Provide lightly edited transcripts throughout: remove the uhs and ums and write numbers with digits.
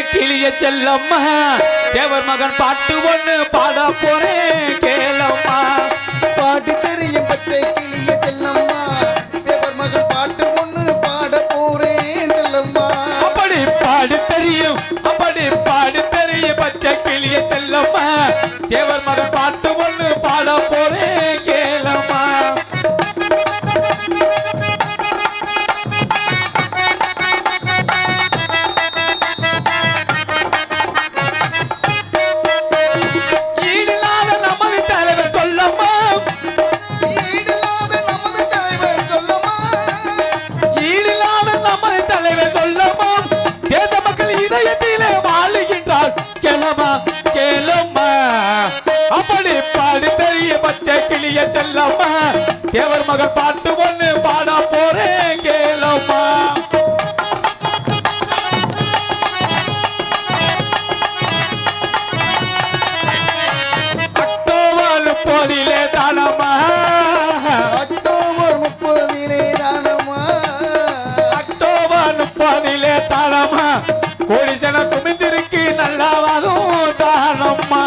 கிளிய செல்லம்மா தேவர் மகன் பாட்டு ஒண்ணு பாட போறேன் கேளம்மா. பாட்டு தெரியும் பச்சை கிளிய செல்லம்மா தேவர் மகன் பாட்டு ஒண்ணு பாட போறேன் செல்லம்மா. அப்படி பாடு தெரியும் பச்சை கிளிய செல்லம்மா தேவர் மகன் பாட்டு ஒண்ணு பாட போறேன் கேளம்மா. அப்படி பாடு தெரிய பச்சை கிளிய செல்லம்மா தேவர் மகன் பாட்டு ஒண்ணு பாட போறேன் கேளம்மா. அக்டோபர் 30 தானம்மா அக்டோபர் 30 தானம்மா அக்டோபர் 30 தானம்மா கோடிசன குமிந்திருக்கு நல்லா வரும் தானம்மா.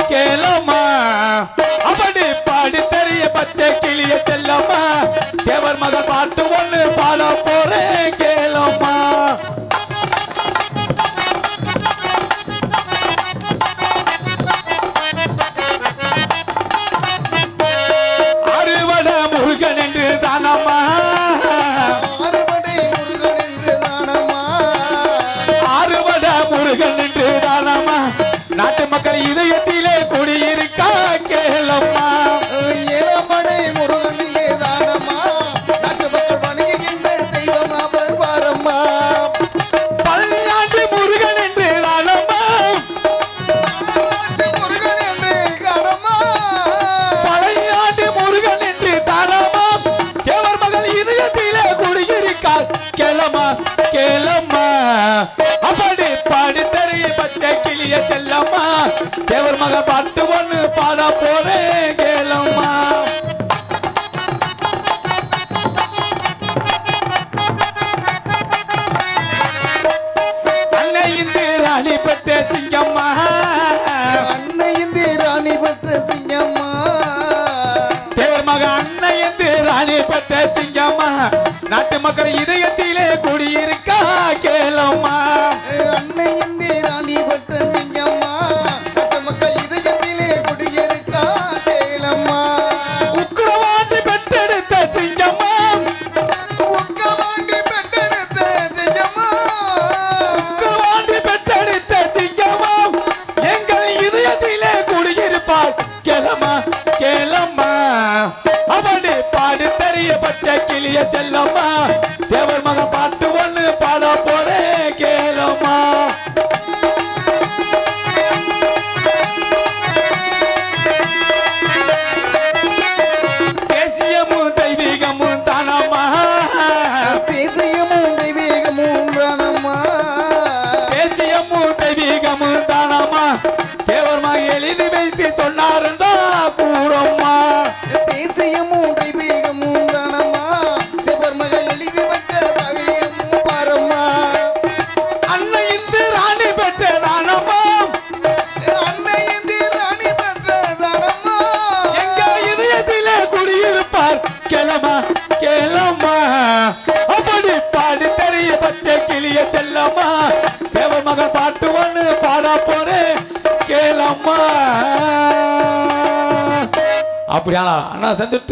கேளம்மா அப்படி பாடி தெரிய பச்சை கிளிய செல்லம்மா தேவர் மகன் பாட்டு ஒண்ணு பாட போறேன் கேளம்மா. அறுவடை முருகன் என்று தானம்மா அறுவடை முருகன் என்று தானம்மா அறுவடை முருகன் என்று தானம்மா நாட்டு மக்கள் இதயத்திலே குடியிருக்கா கேளம்மா. இளமடை முருகனிலே தானம்மா நாட்டு மக்கள் வணங்குகின்ற தெய்வம் அவர் வாரம்மா. பழனியாண்டு முருகன் என்று தானம்மா முருகன் என்று தானம்மா பழனியாண்டு முருகன் என்று தானம்மா தேவர் மகள் இதயத்திலே குடியிருக்கார் கேளம்மா கேளம்மா. அப்படி பாடி தெரிய பச்சை கிளிய செல்லம்மா தேவர் மகன் பாட்டு ஒண்ணு பாட போறேன் கேளம்மா. அன்னை இந்து ராணி பெற்ற சிங்கம்மா அன்னை இந்து ராணி பெற்ற சிங்கம்மா தேவர் மகன் அன்னை இந்து ராணி பெற்ற சிங்கம்மா நாட்டு மக்கள் இதயத்திலே குடியிருக்கா கேளம்மா. அன்னை இந்து ராணி பெற்ற சிங்கம்மா நாட்டு மக்கள் இதயத்திலே குடியிருக்கா கேளம்மா. உக்கிரவாண்டி பெற்றெடுத்த சிங்கம்மா உக்கவாண்டி பெற்றெடுத்த சிங்கம்மா உக்கிரவாண்டி பெற்றெடுத்த சிங்கம்மா எங்கள் இதயத்திலே குடியிருப்பாள் கேளம்மா கேளம்மா. அவனை பாடி தெரிய பச்சை கிளிய செல்லம்மா தேவர் மகன் பாட்டு ஒண்ணு பாட போறேன் கேளம்மா. தேசியமும் தெய்வீகமும் தானம்மா தேசியமும் தெய்வீகமும் தானம்மா தேசியமும் தெய்வீகமும் தானம்மா தேவர் மகன் எழுதி வைத்து சொன்னாருந்தா கூறம்மா. தேசியமும் தெய்வீகமும் தானம்மா தேவர் மகள் எழுதி வச்ச கவியமும் பாரம்மா. அன்னை இந்து ராணி பெற்ற தானம்மா அன்னை இந்து ராணி பெற்ற தானம்மா எங்க இதயத்திலே குடியிருப்பார் கேளம்மா கேளம்மா. அப்படி பாடி தெரிய பச்சை கிளிய செல்லம்மா தேவர் மகன் பாட்டு ஒண்ணு பாட போறேன் கேளம்மா. அப்படியானா அண்ணா செஞ்சுட்டு